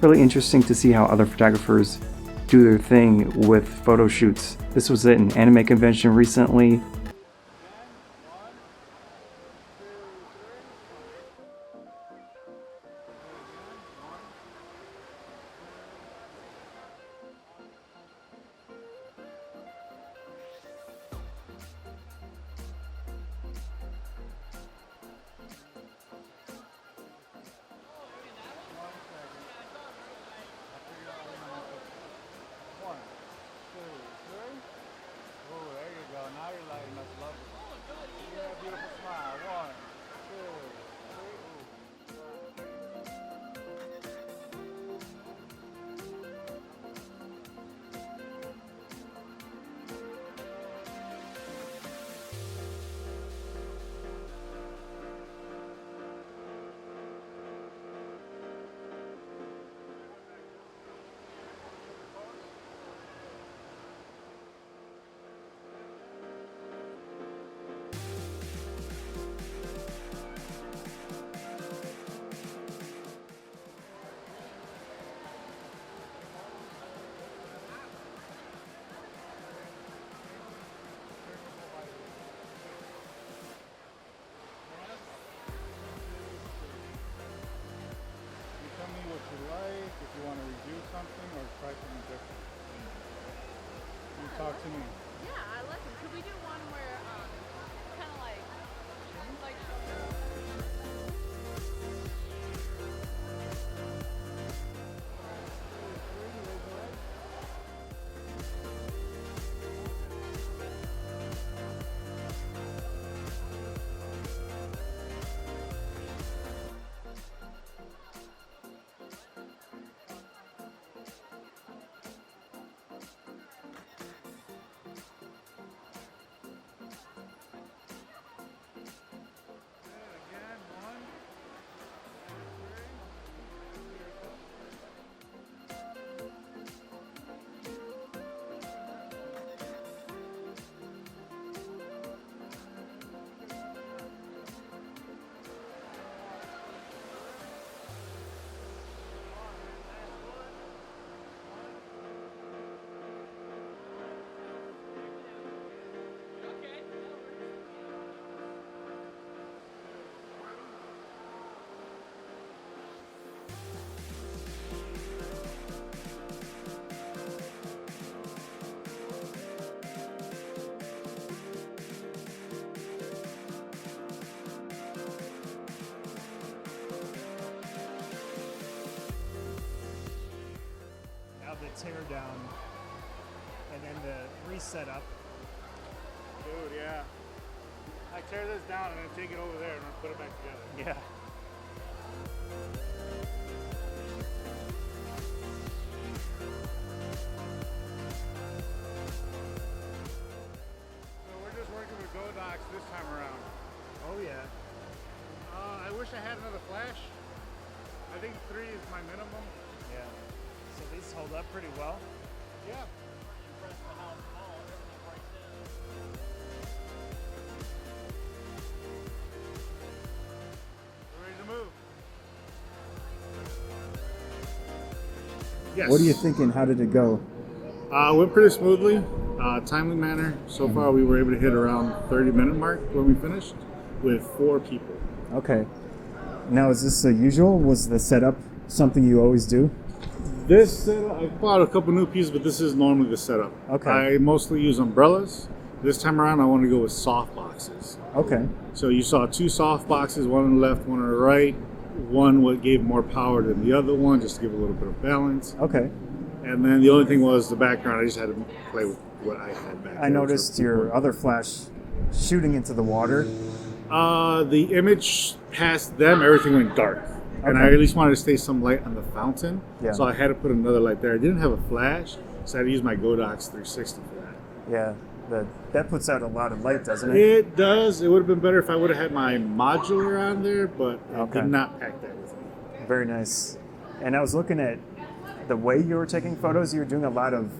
Really interesting to see how other photographers do their thing with photo shoots. This was at an anime convention recently. Tell me what you like, if you want to review something or try something different. You talk to me. Yeah, I like it. Could we do one where, kind of like the tear down and then the reset up. Dude, yeah. I tear this down and then take it over there and then put it back together. Yeah. So we're just working with Godox this time around. Oh yeah. I wish I had another flash. I think 3 is my minimum. Yeah. So these hold up pretty well. Yeah. We're ready to move. Yes. What are you thinking? How did it go? Went pretty smoothly, timely manner. So far, we were able to hit around 30-minute mark when we finished with 4 people. Okay. Now, is this the usual? Was the setup something you always do? This setup, I bought a couple new pieces, but this is normally the setup. Okay. I mostly use umbrellas. This time around, I want to go with soft boxes. Okay. So you saw 2 soft boxes, one on the left, one on the right. One what gave more power than the other one, just to give a little bit of balance. Okay. And then the only thing was the background. I just had to play with what I had back there. I noticed your other flash shooting into the water. The image past them, everything went dark. And I Okay. at least wanted to stay some light on the fountain. Yeah. So I had to put another light there. I didn't have a flash, so I had to use my Godox 360 for that. Yeah. That puts out a lot of light, doesn't it? It does. It would have been better if I would have had my modular on there, but I Okay. did not pack that with me. Very nice. And I was looking at the way you were taking photos. You were doing a lot of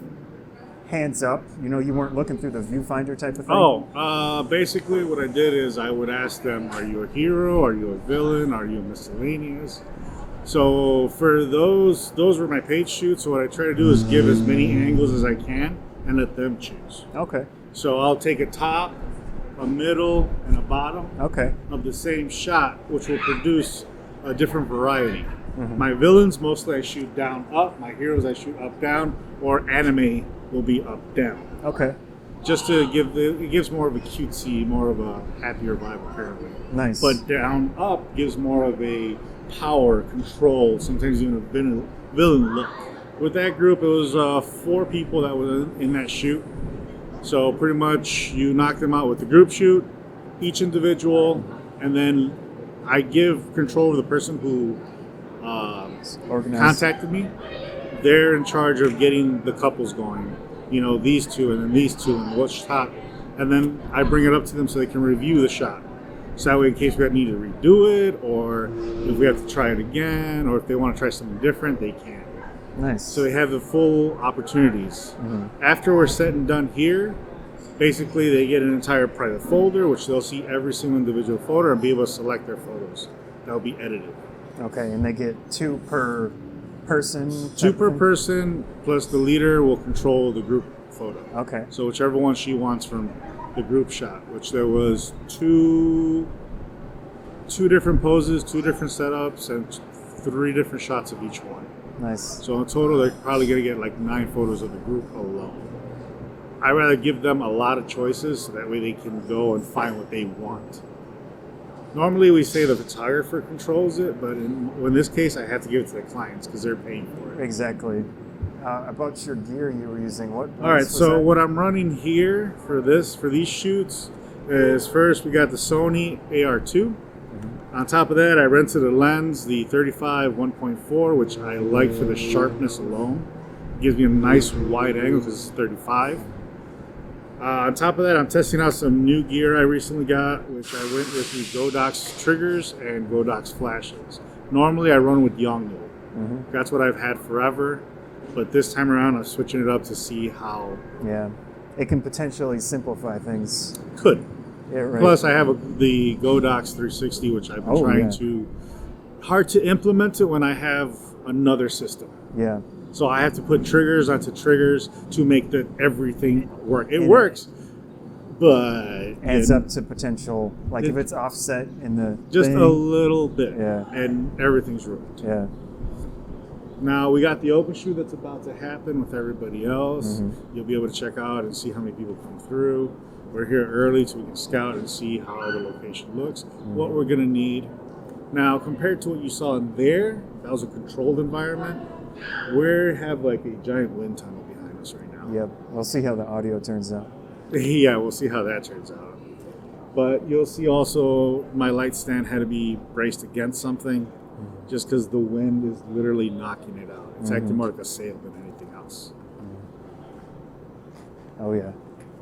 hands up. You know, you weren't looking through the viewfinder type of thing. Basically what I did is I would ask them, are you a hero? Are you a villain? Are you a miscellaneous? So for those were my paid shoots. So what I try to do is give as many angles as I can and let them choose. Okay. So I'll take a top, a middle, and a bottom Okay. of the same shot, which will produce a different variety. My villains, mostly I shoot down up. My heroes, I shoot up down, or anime will be up down. Okay. Just to it gives more of a cutesy, more of a happier vibe apparently. Nice. But down up gives more of a power, control, sometimes even a villain look. With that group, it was 4 people that were in that shoot. So pretty much you knock them out with the group shoot, each individual, and then I give control to the person who Organized. contacted me. They're in charge of getting the couples going. You know, these two and then these two and what shot. And then I bring it up to them so they can review the shot. So that way in case we need to redo it, or if we have to try it again, or if they want to try something different, they can. Nice. So they have the full opportunities. After we're set and done here, basically they get an entire private folder, which they'll see every single individual photo and be able to select their photos. That'll be edited. Okay, and they get 2 per person? 2 type per thing? person, plus the leader will control the group photo. Okay. So whichever one she wants from the group shot, which there was two different poses, 2 different setups, and 3 different shots of each one. Nice. So in total, they're probably going to get like 9 photos of the group alone. I'd rather give them a lot of choices so that way they can go and find what they want. Normally we say the photographer controls it, but in this case I have to give it to the clients because they're paying for it. Exactly. About your gear you were using, what? All right, was so that? what I'm running here for these shoots is first we got the Sony AR2. On top of that, I rented a lens, the 35 1.4, which I like for the sharpness alone. It gives me a nice wide angle because it's 35. On top of that, I'm testing out some new gear I recently got, which I went with the Godox triggers and Godox flashes. Normally, I run with Yongnuo. That's what I've had forever, but this time around, I'm switching it up to see how Yeah. It can potentially simplify things. could. Yeah, right. Plus, I have the Godox 360, which I've been trying to. Hard to implement it when I have another system. Yeah. So I have to put triggers onto triggers to make everything work. It And works, but Adds up to potential, like if it's offset in the just thing. a little bit, Yeah. and everything's ruined. Yeah. Now we got the open shoot that's about to happen with everybody else. You'll be able to check out and see how many people come through. We're here early so we can scout and see how the location looks, what we're gonna need. Now, compared to what you saw in there, that was a controlled environment. We have like a giant wind tunnel behind us right now. Yep. We'll see how the audio turns out. Yeah, we'll see how that turns out. But you'll see also my light stand had to be braced against something just because the wind is literally knocking it out. It's acting more like a sail than anything else. Oh yeah.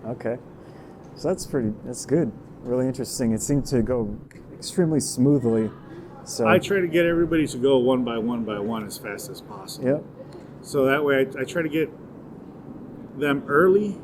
Okay. So that's good. Really interesting. It seemed to go extremely smoothly. So I try to get everybody to go one by one as fast as possible. Yep. So that way I try to get them early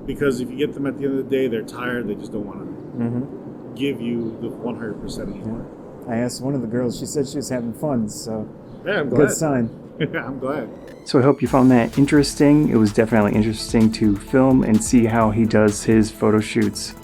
because if you get them at the end of the day, they're tired. They just don't want to give you the 100% anymore. I asked one of the girls, she said she was having fun, so Yeah, I'm good glad. sign. I'm glad. So I hope you found that interesting. It was definitely interesting to film and see how he does his photo shoots.